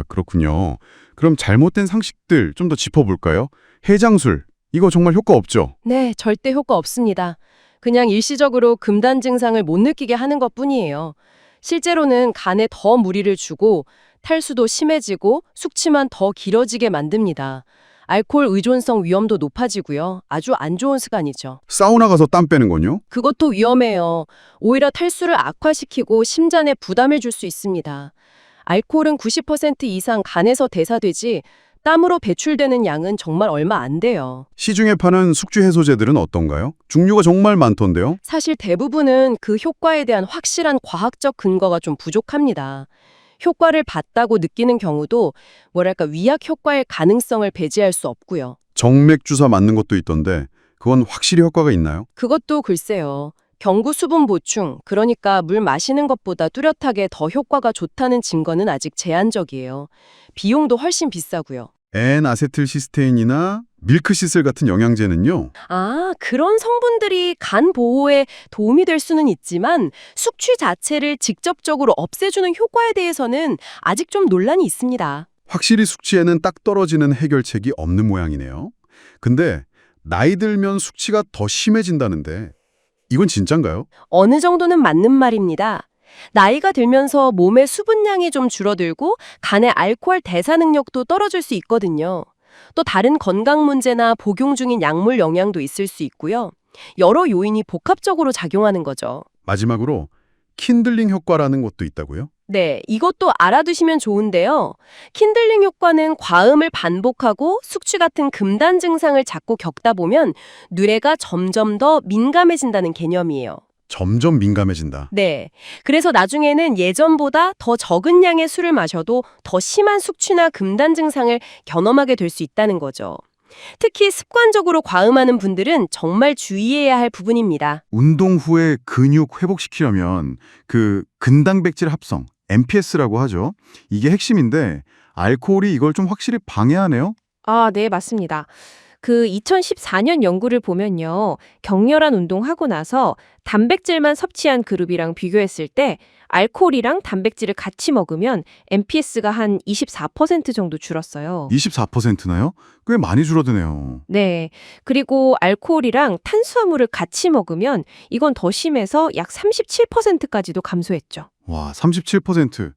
그렇군요. 그럼 잘못된 상식들 좀 더 짚어볼까요? 해장술, 이거 정말 효과 없죠? 네, 절대 효과 없습니다. 그냥 일시적으로 금단 증상을 못 느끼게 하는 것뿐이에요. 실제로는 간에 더 무리를 주고 탈수도 심해지고 숙취만 더 길어지게 만듭니다. 알코올 의존성 위험도 높아지고요. 아주 안 좋은 습관이죠. 사우나 가서 땀 빼는 건요? 그것도 위험해요. 오히려 탈수를 악화시키고 심장에 부담을 줄 수 있습니다. 알코올은 90% 이상 간에서 대사되지 땀으로 배출되는 양은 정말 얼마 안 돼요. 시중에 파는 숙취 해소제들은 어떤가요? 종류가 정말 많던데요? 사실 대부분은 그 효과에 대한 확실한 과학적 근거가 좀 부족합니다. 효과를 봤다고 느끼는 경우도 위약 효과의 가능성을 배제할 수 없고요. 정맥 주사 맞는 것도 있던데 그건 확실히 효과가 있나요? 그것도 글쎄요. 경구 수분 보충, 그러니까 물 마시는 것보다 뚜렷하게 더 효과가 좋다는 증거는 아직 제한적이에요. 비용도 훨씬 비싸고요. N아세틸시스테인이나 밀크시슬 같은 영양제는요? 그런 성분들이 간 보호에 도움이 될 수는 있지만 숙취 자체를 직접적으로 없애주는 효과에 대해서는 아직 좀 논란이 있습니다. 확실히 숙취에는 딱 떨어지는 해결책이 없는 모양이네요. 근데 나이 들면 숙취가 더 심해진다는데 이건 진짠가요? 어느 정도는 맞는 말입니다. 나이가 들면서 몸의 수분량이 좀 줄어들고 간의 알코올 대사 능력도 떨어질 수 있거든요. 또 다른 건강 문제나 복용 중인 약물 영향도 있을 수 있고요. 여러 요인이 복합적으로 작용하는 거죠. 마지막으로 킨들링 효과라는 것도 있다고요? 네, 이것도 알아두시면 좋은데요. 킨들링 효과는 과음을 반복하고 숙취 같은 금단 증상을 자꾸 겪다 보면 뇌가 점점 더 민감해진다는 개념이에요. 점점 민감해진다. 네, 그래서 나중에는 예전보다 더 적은 양의 술을 마셔도 더 심한 숙취나 금단 증상을 경험하게 될 수 있다는 거죠. 특히 습관적으로 과음하는 분들은 정말 주의해야 할 부분입니다. 운동 후에 근육 회복시키려면 그 근당백질 합성, MPS라고 하죠. 이게 핵심인데 알코올이 이걸 좀 확실히 방해하네요. 네, 맞습니다. 그 2014년 연구를 보면요. 격렬한 운동하고 나서 단백질만 섭취한 그룹이랑 비교했을 때 알코올이랑 단백질을 같이 먹으면 MPS가 한 24% 정도 줄었어요. 24%나요? 꽤 많이 줄어드네요. 네. 그리고 알코올이랑 탄수화물을 같이 먹으면 이건 더 심해서 약 37%까지도 감소했죠. 와, 37%.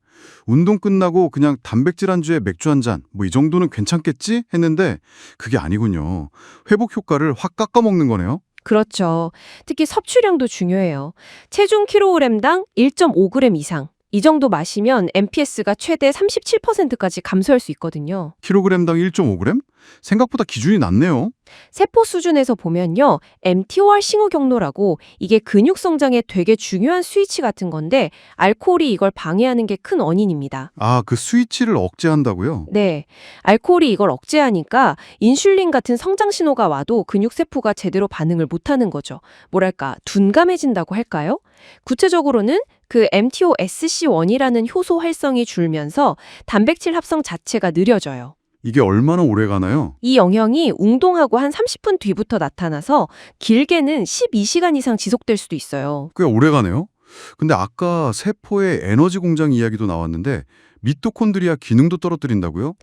운동 끝나고 그냥 단백질 안주에 맥주 한 잔, 이 정도는 괜찮겠지? 했는데 그게 아니군요. 회복 효과를 확 깎아먹는 거네요. 그렇죠. 특히 섭취량도 중요해요. 체중 킬로그램당 1.5g 이상. 이 정도 마시면 MPS가 최대 37%까지 감소할 수 있거든요. 킬로그램당 1.5g? 생각보다 기준이 낮네요. 세포 수준에서 보면요. mTOR 싱어 경로라고 이게 근육 성장에 되게 중요한 스위치 같은 건데 알코올이 이걸 방해하는 게 큰 원인입니다. 아, 그 스위치를 억제한다고요? 네. 알코올이 이걸 억제하니까 인슐린 같은 성장 신호가 와도 근육 세포가 제대로 반응을 못하는 거죠. 뭐랄까, 둔감해진다고 할까요? 구체적으로는 그 mTOSC1이라는 효소 활성이 줄면서 단백질 합성 자체가 느려져요. 이게 얼마나 오래 가나요? 이 영향이 운동하고 한 30분 뒤부터 나타나서 길게는 12시간 이상 지속될 수도 있어요. 꽤 오래 가네요. 근데 아까 세포의 에너지 공장 이야기도 나왔는데 미토콘드리아 기능도 떨어뜨린다고요?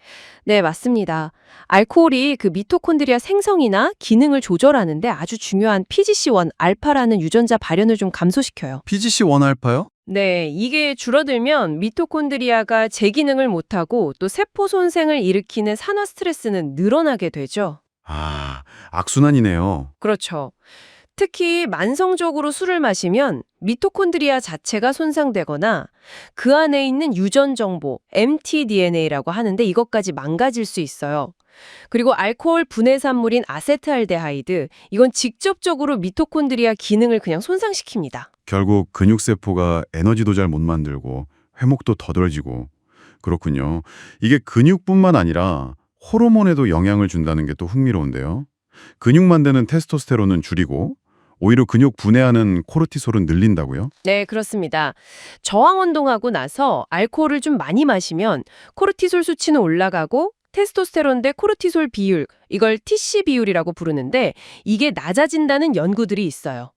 네, 맞습니다. 알코올이 그 미토콘드리아 생성이나 기능을 조절하는데 아주 중요한 PGC1 알파라는 유전자 발현을 좀 감소시켜요. PGC1알파요? 네, 이게 줄어들면 미토콘드리아가 제 기능을 못하고 또 세포 손상을 일으키는 산화 스트레스는 늘어나게 되죠. 아, 악순환이네요. 그렇죠. 특히 만성적으로 술을 마시면 미토콘드리아 자체가 손상되거나 그 안에 있는 유전 정보, mtDNA라고 하는데 이것까지 망가질 수 있어요. 그리고 알코올 분해산물인 아세트알데하이드, 이건 직접적으로 미토콘드리아 기능을 그냥 손상시킵니다. 결국 근육세포가 에너지도 잘 못 만들고 회복도 더뎌지고 그렇군요. 이게 근육뿐만 아니라 호르몬에도 영향을 준다는 게 또 흥미로운데요. 근육 만드는 테스토스테론은 줄이고 오히려 근육 분해하는 코르티솔은 늘린다고요? 네, 그렇습니다. 저항 운동하고 나서 알코올을 좀 많이 마시면 코르티솔 수치는 올라가고 테스토스테론 대 코르티솔 비율, 이걸 TC 비율이라고 부르는데 이게 낮아진다는 연구들이 있어요.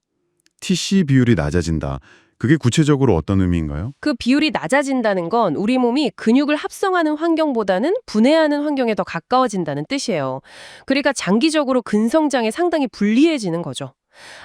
TC 비율이 낮아진다. 그게 구체적으로 어떤 의미인가요? 그 비율이 낮아진다는 건 우리 몸이 근육을 합성하는 환경보다는 분해하는 환경에 더 가까워진다는 뜻이에요. 그러니까 장기적으로 근성장에 상당히 불리해지는 거죠.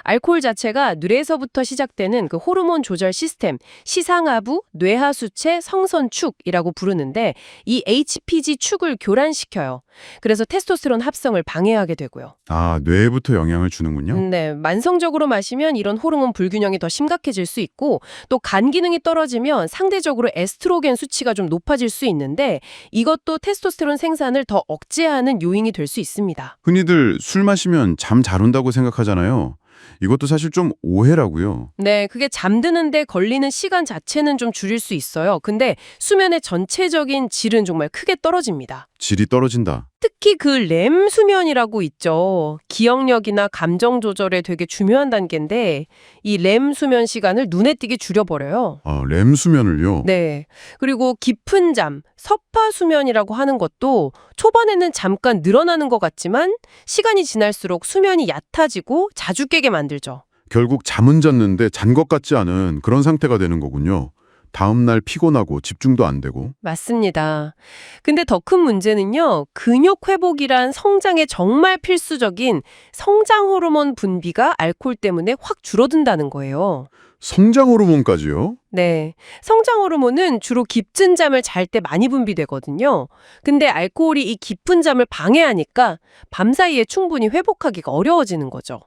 알코올 자체가 뇌에서부터 시작되는 그 호르몬 조절 시스템, 시상하부, 뇌하수체, 성선축이라고 부르는데 이 HPG 축을 교란시켜요. 그래서 테스토스테론 합성을 방해하게 되고요. 아, 뇌부터 영향을 주는군요. 네, 만성적으로 마시면 이런 호르몬 불균형이 더 심각해질 수 있고 또 간 기능이 떨어지면 상대적으로 에스트로겐 수치가 좀 높아질 수 있는데 이것도 테스토스테론 생산을 더 억제하는 요인이 될 수 있습니다. 흔히들 술 마시면 잠 잘 온다고 생각하잖아요. 이것도 사실 좀 오해라고요. 네, 그게 잠드는데 걸리는 시간 자체는 좀 줄일 수 있어요. 근데 수면의 전체적인 질은 정말 크게 떨어집니다. 질이 떨어진다. 특히 그 렘 수면이라고 있죠. 기억력이나 감정 조절에 되게 중요한 단계인데 이 렘 수면 시간을 눈에 띄게 줄여버려요. 아, 렘 수면을요? 네. 그리고 깊은 잠, 섭파 수면이라고 하는 것도 초반에는 잠깐 늘어나는 것 같지만 시간이 지날수록 수면이 얕아지고 자주 깨게 만들죠. 결국 잠은 잤는데 잔 것 같지 않은 그런 상태가 되는 거군요. 다음 날 피곤하고 집중도 안 되고. 맞습니다. 근데 더 큰 문제는요. 근육 회복이란 성장에 정말 필수적인 성장 호르몬 분비가 알코올 때문에 확 줄어든다는 거예요. 성장 호르몬까지요? 네. 성장 호르몬은 주로 깊은 잠을 잘 때 많이 분비되거든요. 근데 알코올이 이 깊은 잠을 방해하니까 밤사이에 충분히 회복하기가 어려워지는 거죠.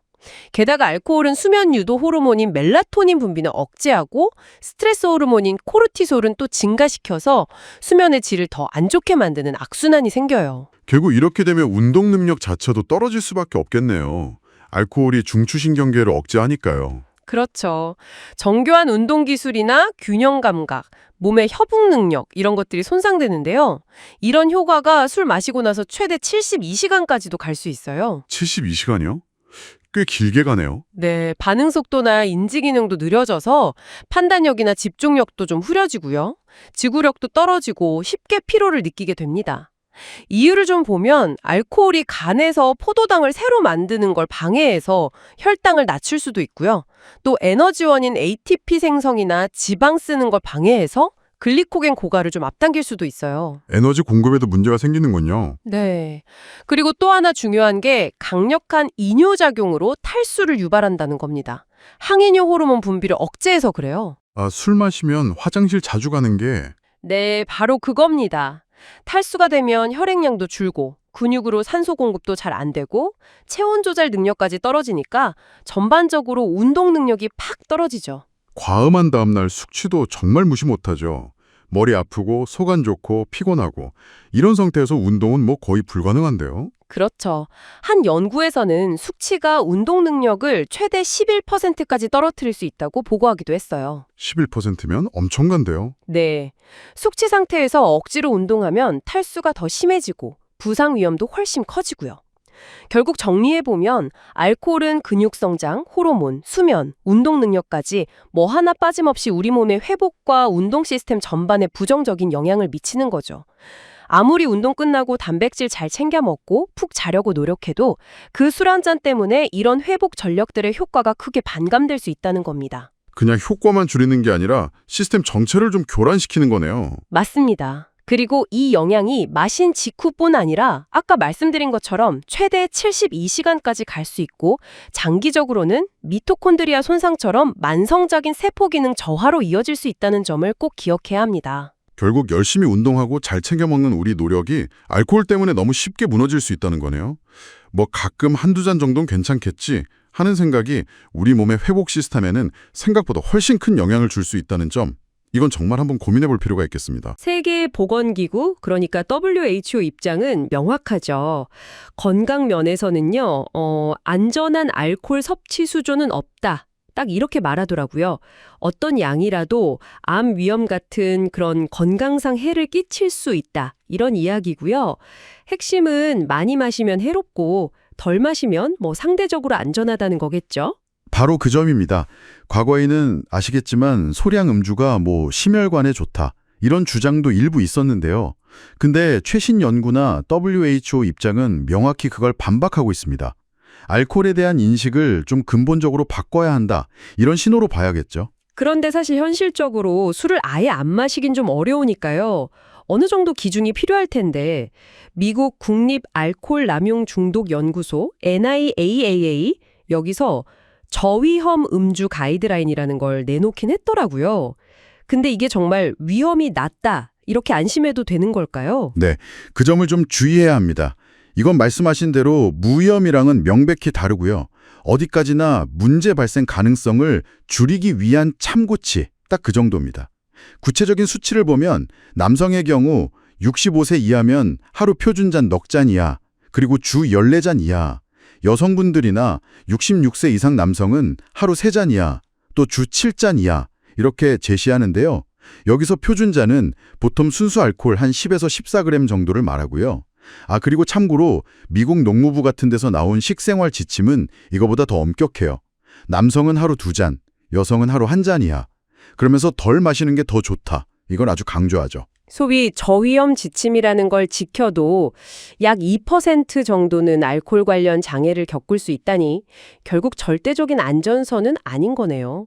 게다가 알코올은 수면 유도 호르몬인 멜라토닌 분비는 억제하고 스트레스 호르몬인 코르티솔은 또 증가시켜서 수면의 질을 더 안 좋게 만드는 악순환이 생겨요. 결국 이렇게 되면 운동 능력 자체도 떨어질 수밖에 없겠네요. 알코올이 중추신경계를 억제하니까요. 그렇죠. 정교한 운동 기술이나 균형 감각, 몸의 협응 능력 이런 것들이 손상되는데요. 이런 효과가 술 마시고 나서 최대 72시간까지도 갈 수 있어요. 72시간이요? 꽤 길게 가네요. 네, 반응 속도나 인지 기능도 느려져서 판단력이나 집중력도 좀 흐려지고요. 지구력도 떨어지고 쉽게 피로를 느끼게 됩니다. 이유를 좀 보면 알코올이 간에서 포도당을 새로 만드는 걸 방해해서 혈당을 낮출 수도 있고요. 또 에너지원인 ATP 생성이나 지방 쓰는 걸 방해해서 글리코겐 고갈을 좀 앞당길 수도 있어요. 에너지 공급에도 문제가 생기는군요. 네. 그리고 또 하나 중요한 게 강력한 이뇨작용으로 탈수를 유발한다는 겁니다. 항이뇨 호르몬 분비를 억제해서 그래요. 아, 술 마시면 화장실 자주 가는 게 네, 바로 그겁니다. 탈수가 되면 혈액량도 줄고 근육으로 산소 공급도 잘 안 되고 체온 조절 능력까지 떨어지니까 전반적으로 운동 능력이 팍 떨어지죠. 과음한 다음날 숙취도 정말 무시 못하죠. 머리 아프고 속 안 좋고 피곤하고 이런 상태에서 운동은 뭐 거의 불가능한데요. 그렇죠. 한 연구에서는 숙취가 운동 능력을 최대 11%까지 떨어뜨릴 수 있다고 보고하기도 했어요. 11%면 엄청난데요. 네. 숙취 상태에서 억지로 운동하면 탈수가 더 심해지고 부상 위험도 훨씬 커지고요. 결국 정리해보면 알코올은 근육 성장, 호르몬, 수면, 운동 능력까지 뭐 하나 빠짐없이 우리 몸의 회복과 운동 시스템 전반에 부정적인 영향을 미치는 거죠. 아무리 운동 끝나고 단백질 잘 챙겨 먹고 푹 자려고 노력해도 그 술 한 잔 때문에 이런 회복 전력들의 효과가 크게 반감될 수 있다는 겁니다. 그냥 효과만 줄이는 게 아니라 시스템 전체를 좀 교란시키는 거네요. 맞습니다. 그리고 이 영향이 마신 직후뿐 아니라 아까 말씀드린 것처럼 최대 72시간까지 갈 수 있고 장기적으로는 미토콘드리아 손상처럼 만성적인 세포 기능 저하로 이어질 수 있다는 점을 꼭 기억해야 합니다. 결국 열심히 운동하고 잘 챙겨 먹는 우리 노력이 알코올 때문에 너무 쉽게 무너질 수 있다는 거네요. 뭐 가끔 한두 잔 정도는 괜찮겠지 하는 생각이 우리 몸의 회복 시스템에는 생각보다 훨씬 큰 영향을 줄 수 있다는 점, 이건 정말 한번 고민해 볼 필요가 있겠습니다. 세계보건기구, 그러니까 WHO 입장은 명확하죠. 건강 면에서는요, 안전한 알코올 섭취 수준은 없다. 딱 이렇게 말하더라고요. 어떤 양이라도 암 위험 같은 그런 건강상 해를 끼칠 수 있다. 이런 이야기고요. 핵심은 많이 마시면 해롭고 덜 마시면 뭐 상대적으로 안전하다는 거겠죠. 바로 그 점입니다. 과거에는 아시겠지만 소량 음주가 뭐 심혈관에 좋다, 이런 주장도 일부 있었는데요. 근데 최신 연구나 WHO 입장은 명확히 그걸 반박하고 있습니다. 알코올에 대한 인식을 좀 근본적으로 바꿔야 한다, 이런 신호로 봐야겠죠. 그런데 사실 현실적으로 술을 아예 안 마시긴 좀 어려우니까요. 어느 정도 기준이 필요할 텐데 미국 국립 알코올 남용 중독 연구소 NIAAA 여기서 저위험 음주 가이드라인이라는 걸 내놓긴 했더라고요. 근데 이게 정말 위험이 낮다, 이렇게 안심해도 되는 걸까요? 네, 그 점을 좀 주의해야 합니다. 이건 말씀하신 대로 무위험이랑은 명백히 다르고요. 어디까지나 문제 발생 가능성을 줄이기 위한 참고치, 딱 그 정도입니다. 구체적인 수치를 보면 남성의 경우 65세 이하면 하루 표준잔 넉 잔 이하, 그리고 주 14잔 이하, 여성분들이나 66세 이상 남성은 하루 3잔 이하, 또 주 7잔 이하, 이렇게 제시하는데요. 여기서 표준잔은 보통 순수 알코올 한 10에서 14g 정도를 말하고요. 그리고 참고로 미국 농무부 같은 데서 나온 식생활 지침은 이거보다 더 엄격해요. 남성은 하루 2잔, 여성은 하루 1잔 이하. 그러면서 덜 마시는 게 더 좋다, 이건 아주 강조하죠. 소위 저위험 지침이라는 걸 지켜도 약 2% 정도는 알코올 관련 장애를 겪을 수 있다니 결국 절대적인 안전선은 아닌 거네요.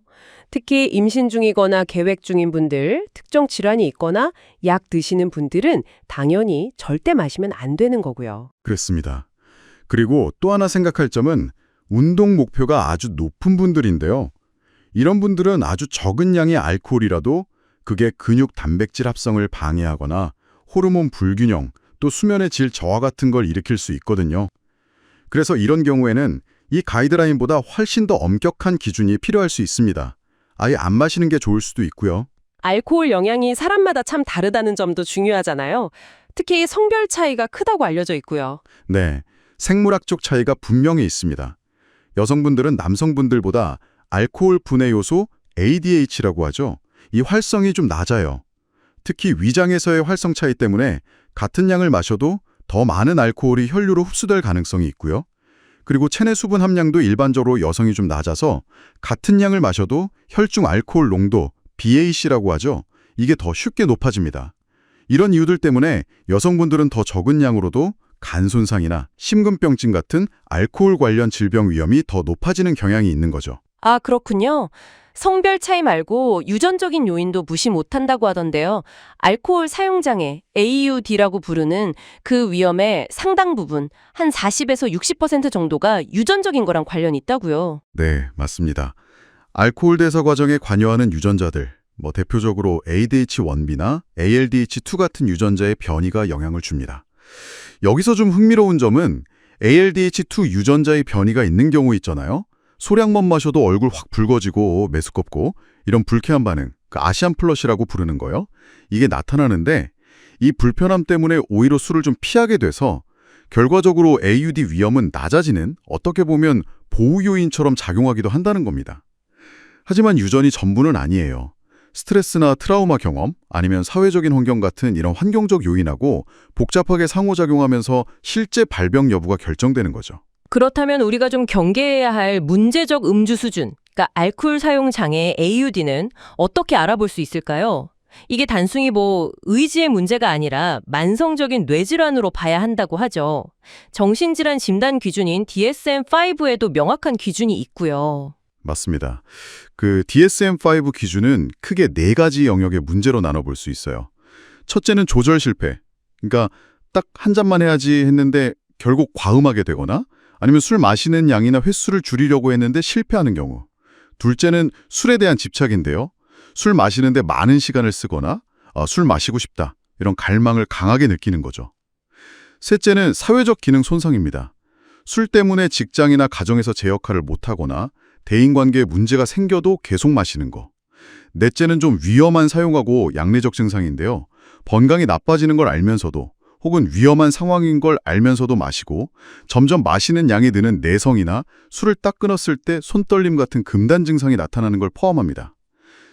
특히 임신 중이거나 계획 중인 분들, 특정 질환이 있거나 약 드시는 분들은 당연히 절대 마시면 안 되는 거고요. 그렇습니다. 그리고 또 하나 생각할 점은 운동 목표가 아주 높은 분들인데요. 이런 분들은 아주 적은 양의 알코올이라도 그게 근육 단백질 합성을 방해하거나 호르몬 불균형, 또 수면의 질 저하 같은 걸 일으킬 수 있거든요. 그래서 이런 경우에는 이 가이드라인보다 훨씬 더 엄격한 기준이 필요할 수 있습니다. 아예 안 마시는 게 좋을 수도 있고요. 알코올 영향이 사람마다 참 다르다는 점도 중요하잖아요. 특히 성별 차이가 크다고 알려져 있고요. 네, 생물학적 차이가 분명히 있습니다. 여성분들은 남성분들보다 알코올 분해 요소 ADH라고 하죠. 이 활성이 좀 낮아요. 특히 위장에서의 활성 차이 때문에 같은 양을 마셔도 더 많은 알코올이 혈류로 흡수될 가능성이 있고요. 그리고 체내 수분 함량도 일반적으로 여성이 좀 낮아서 같은 양을 마셔도 혈중 알코올 농도, BAC라고 하죠. 이게 더 쉽게 높아집니다. 이런 이유들 때문에 여성분들은 더 적은 양으로도 간 손상이나 심근병증 같은 알코올 관련 질병 위험이 더 높아지는 경향이 있는 거죠. 아, 그렇군요. 성별 차이 말고 유전적인 요인도 무시 못한다고 하던데요. 알코올 사용장애, AUD라고 부르는 그 위험의 상당 부분, 한 40에서 60% 정도가 유전적인 거랑 관련이 있다고요. 네, 맞습니다. 알코올 대사 과정에 관여하는 유전자들, 대표적으로 ADH1B나 ALDH2 같은 유전자의 변이가 영향을 줍니다. 여기서 좀 흥미로운 점은 ALDH2 유전자의 변이가 있는 경우 있잖아요. 소량만 마셔도 얼굴 확 붉어지고 메스껍고 이런 불쾌한 반응, 그 아시안 플러시라고 부르는 거요. 이게 나타나는데 이 불편함 때문에 오히려 술을 좀 피하게 돼서 결과적으로 AUD 위험은 낮아지는, 어떻게 보면 보호 요인처럼 작용하기도 한다는 겁니다. 하지만 유전이 전부는 아니에요. 스트레스나 트라우마 경험, 아니면 사회적인 환경 같은 이런 환경적 요인하고 복잡하게 상호작용하면서 실제 발병 여부가 결정되는 거죠. 그렇다면 우리가 좀 경계해야 할 문제적 음주 수준, 그러니까 알코올 사용 장애 AUD는 어떻게 알아볼 수 있을까요? 이게 단순히 의지의 문제가 아니라 만성적인 뇌질환으로 봐야 한다고 하죠. 정신질환 진단 기준인 DSM-5에도 명확한 기준이 있고요. 맞습니다. 그 DSM-5 기준은 크게 4가지 영역의 문제로 나눠볼 수 있어요. 첫째는 조절 실패. 그러니까 딱 한 잔만 해야지 했는데 결국 과음하게 되거나 아니면 술 마시는 양이나 횟수를 줄이려고 했는데 실패하는 경우. 둘째는 술에 대한 집착인데요. 술 마시는데 많은 시간을 쓰거나 술 마시고 싶다 이런 갈망을 강하게 느끼는 거죠. 셋째는 사회적 기능 손상입니다. 술 때문에 직장이나 가정에서 제 역할을 못하거나 대인관계에 문제가 생겨도 계속 마시는 거. 넷째는 좀 위험한 사용하고 약내적 증상인데요. 건강이 나빠지는 걸 알면서도 혹은 위험한 상황인 걸 알면서도 마시고 점점 마시는 양이 느는 내성이나 술을 딱 끊었을 때 손떨림 같은 금단 증상이 나타나는 걸 포함합니다.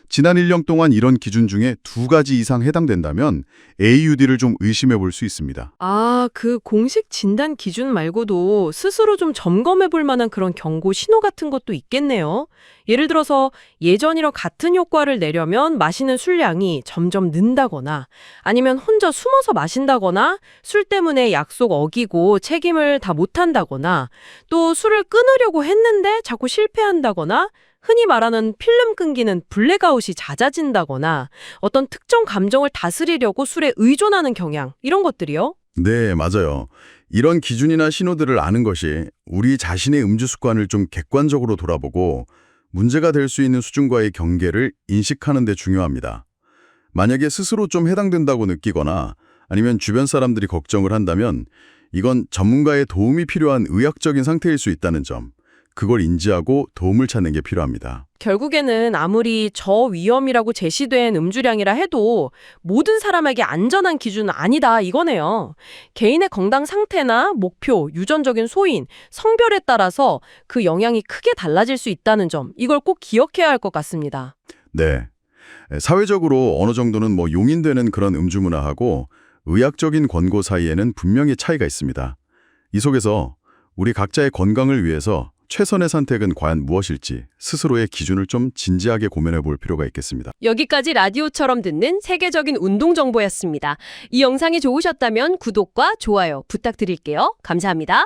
지난 1년 동안 이런 기준 중에 2가지 이상 해당된다면 AUD를 좀 의심해 볼 수 있습니다. 아, 그 공식 진단 기준 말고도 스스로 좀 점검해 볼 만한 그런 경고 신호 같은 것도 있겠네요. 예를 들어서 예전이랑 같은 효과를 내려면 마시는 술량이 점점 는다거나 아니면 혼자 숨어서 마신다거나 술 때문에 약속 어기고 책임을 다 못한다거나 또 술을 끊으려고 했는데 자꾸 실패한다거나 흔히 말하는 필름 끊기는 블랙아웃이 잦아진다거나 어떤 특정 감정을 다스리려고 술에 의존하는 경향, 이런 것들이요. 네, 맞아요. 이런 기준이나 신호들을 아는 것이 우리 자신의 음주 습관을 좀 객관적으로 돌아보고 문제가 될 수 있는 수준과의 경계를 인식하는 데 중요합니다. 만약에 스스로 좀 해당된다고 느끼거나 아니면 주변 사람들이 걱정을 한다면 이건 전문가의 도움이 필요한 의학적인 상태일 수 있다는 점, 그걸 인지하고 도움을 찾는 게 필요합니다. 결국에는 아무리 저위험이라고 제시된 음주량이라 해도 모든 사람에게 안전한 기준은 아니다 이거네요. 개인의 건강 상태나 목표, 유전적인 소인, 성별에 따라서 그 영향이 크게 달라질 수 있다는 점, 이걸 꼭 기억해야 할 것 같습니다. 네. 사회적으로 어느 정도는 용인되는 그런 음주 문화하고 의학적인 권고 사이에는 분명히 차이가 있습니다. 이 속에서 우리 각자의 건강을 위해서 최선의 선택은 과연 무엇일지 스스로의 기준을 좀 진지하게 고민해 볼 필요가 있겠습니다. 여기까지 라디오처럼 듣는 세계적인 운동 정보였습니다. 이 영상이 좋으셨다면 구독과 좋아요 부탁드릴게요. 감사합니다.